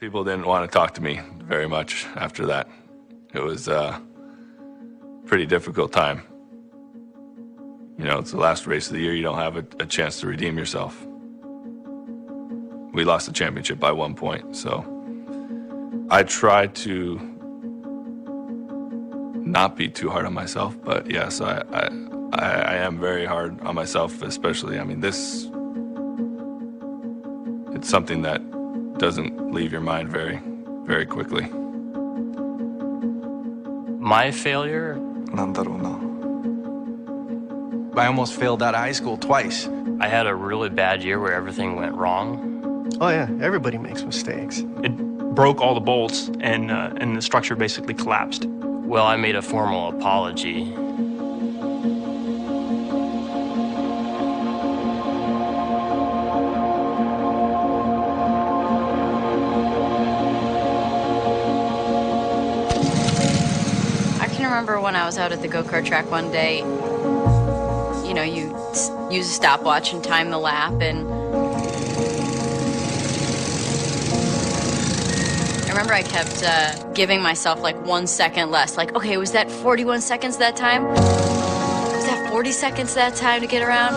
People didn't want to talk to me very much after that. It was a pretty difficult time. You know, it's the last race of the year. You don't have a chance to redeem yourself. We lost the championship by 1 point, so I tried to not be too hard on myself, but yes, I am very hard on myself, especially, I mean, it's something that doesn't leave your mind very, very quickly. My failure? I almost failed out of high school twice. I had a really bad year where everything went wrong. Oh yeah, everybody makes mistakes. It broke all the bolts and the structure basically collapsed. Well, I made a formal apology. I can remember when I was out at the go-kart track one day, you know, you use a stopwatch and time the lap, and I remember I kept giving myself like 1 second less. Like, okay, was that 41 seconds that time? Was that 40 seconds that time to get around?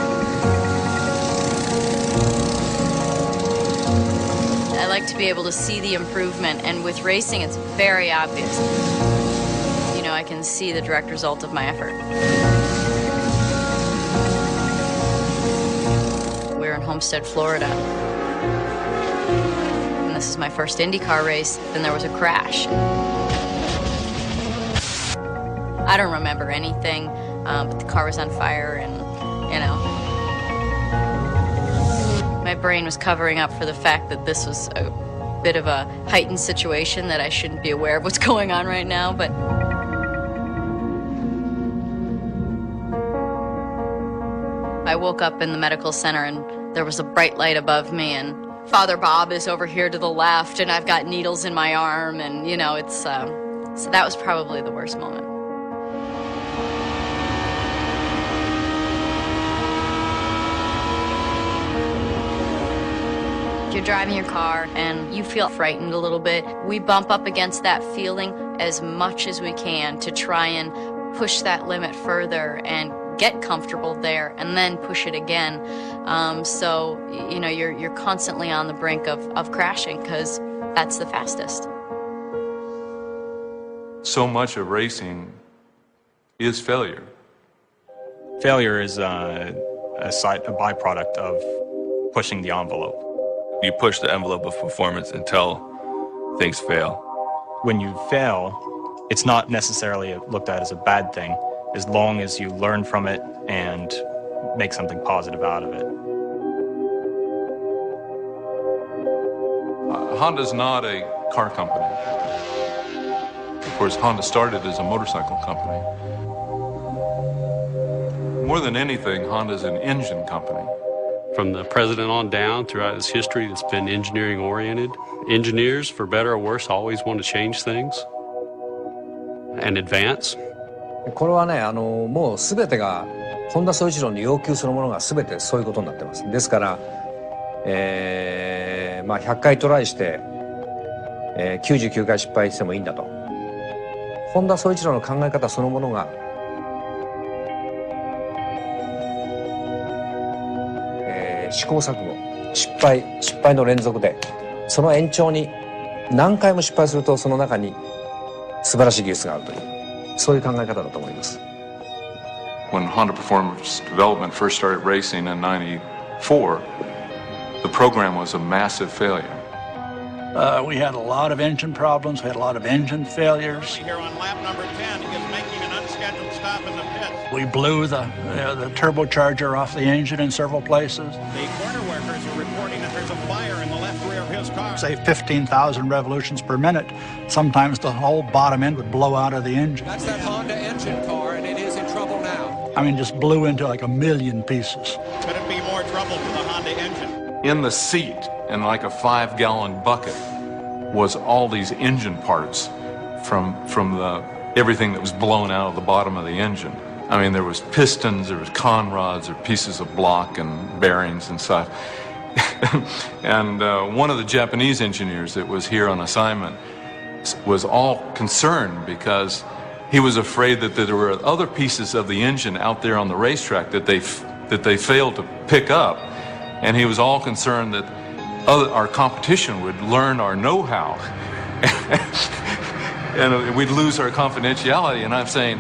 I like to be able to see the improvement, and with racing, it's very obvious. You know, I can see the direct result of my effort. We're in Homestead, Florida. This is my first IndyCar race, then there was a crash. I don't remember anything, but the car was on fire, and, you know, my brain was covering up for the fact that this was a bit of a heightened situation, that I shouldn't be aware of what's going on right now, but I woke up in the medical center, and there was a bright light above me, and Father Bob is over here to the left, and I've got needles in my arm, and, you know, it's, so that was probably the worst moment. You're driving your car, and you feel frightened a little bit. We bump up against that feeling as much as we can to try and push that limit further and get comfortable there, and then push it again. So, you know, you're constantly on the brink of crashing, because that's the fastest. So much of racing is failure. Failure is a byproduct of pushing the envelope. You push the envelope of performance until things fail. When you fail, it's not necessarily looked at as a bad thing, as long as you learn from it and make something positive out of it. Honda's not a car company. Of course, Honda started as a motorcycle company. More than anything, Honda's an engine company. From the president on down, throughout its history, it's been engineering-oriented. Engineers, for better or worse, always want to change things and advance. これはね、もう全てがホンダソイチローの要求そのものが全てそういうことになってます。ですから、まあ100回トライして、99回失敗してもいいんだと。ホンダソイチローの考え方そのものが、試行錯誤、失敗の連続で、その延長に何回も失敗するとその中に素晴らしい技術があるという。そういう考え方だと思います。When Honda Performance Development first started racing in '94, the program was a massive failure. We had a lot of engine problems. We had a lot of engine failures. Here on lap number 10, he is making an unscheduled stop in the pits. We blew the turbocharger off the engine in several places. The corner workers are reporting that there's a fire in the left rear of his car. Say 15,000 revolutions per minute. Sometimes the whole bottom end would blow out of the engine. That's that Honda engine car, and it is in trouble now. I mean, just blew into like a million pieces. Could it be more trouble for the Honda engine? In the seat, in like a 5-gallon bucket, was all these engine parts from everything that was blown out of the bottom of the engine. I mean, there was pistons, there was con rods, or pieces of block and bearings and stuff. And one of the Japanese engineers that was here on assignment was all concerned because he was afraid that there were other pieces of the engine out there on the racetrack that they failed to pick up, and he was all concerned that our competition would learn our know-how and we'd lose our confidentiality. And I'm saying,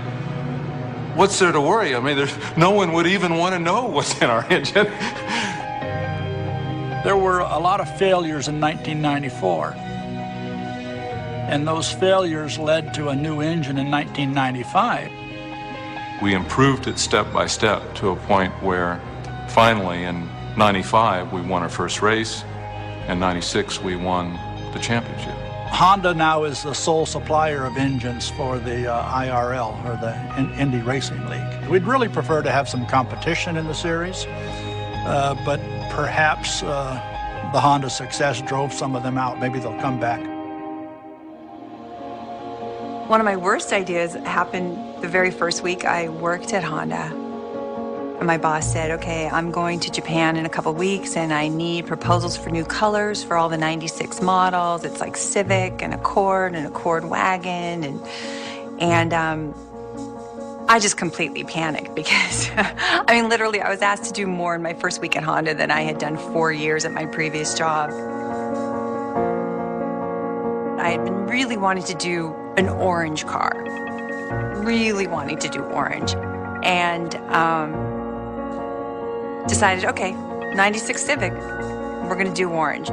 what's there to worry? I mean, no one would even want to know what's in our engine. There were a lot of failures in 1994. And those failures led to a new engine in 1995. We improved it step by step to a point where finally in 95 we won our first race, and 96 we won the championship. Honda now is the sole supplier of engines for the IRL, or the Indy Racing League. We'd really prefer to have some competition in the series, but perhaps the Honda success drove some of them out. Maybe they'll come back. One of my worst ideas happened the very first week I worked at Honda. And my boss said, okay, I'm going to Japan in a couple weeks and I need proposals for new colors for all the 96 models. It's like Civic and Accord wagon. And I just completely panicked because, I mean, literally I was asked to do more in my first week at Honda than I had done 4 years at my previous job. I had been really wanting to do an orange car, really wanting to do orange. And decided, okay, 96 Civic, we're gonna do orange.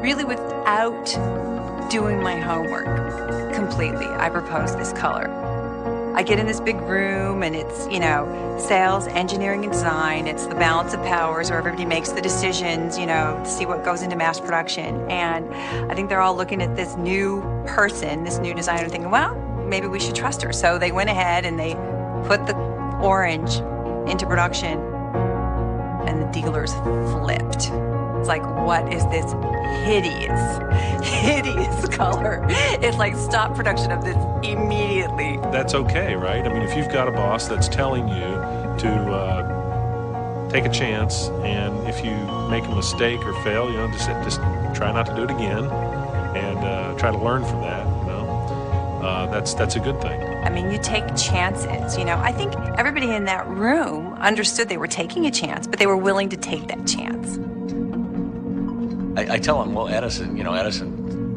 Really without doing my homework completely, I proposed this color. I get in this big room and it's, you know, sales, engineering, and design. It's the balance of powers where everybody makes the decisions, you know, to see what goes into mass production. And I think they're all looking at this new person, this new designer, thinking, well, maybe we should trust her. So they went ahead and they put the orange into production, and the dealers flipped. It's like, what is this hideous color? It's like, stop production of this immediately. That's okay, right? I mean, if you've got a boss that's telling you to take a chance, and if you make a mistake or fail, you know, just try not to do it again, and try to learn from that. You know, that's a good thing. I mean, you take chances, you know. I think everybody in that room understood they were taking a chance, but they were willing to take that chance. I tell him, well, Edison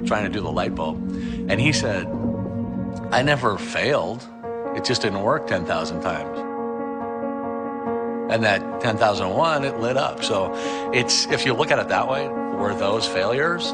trying to do the light bulb, and he said, I never failed. It just didn't work 10,000 times. And that 10,001, it lit up. So it's, if you look at it that way, were those failures?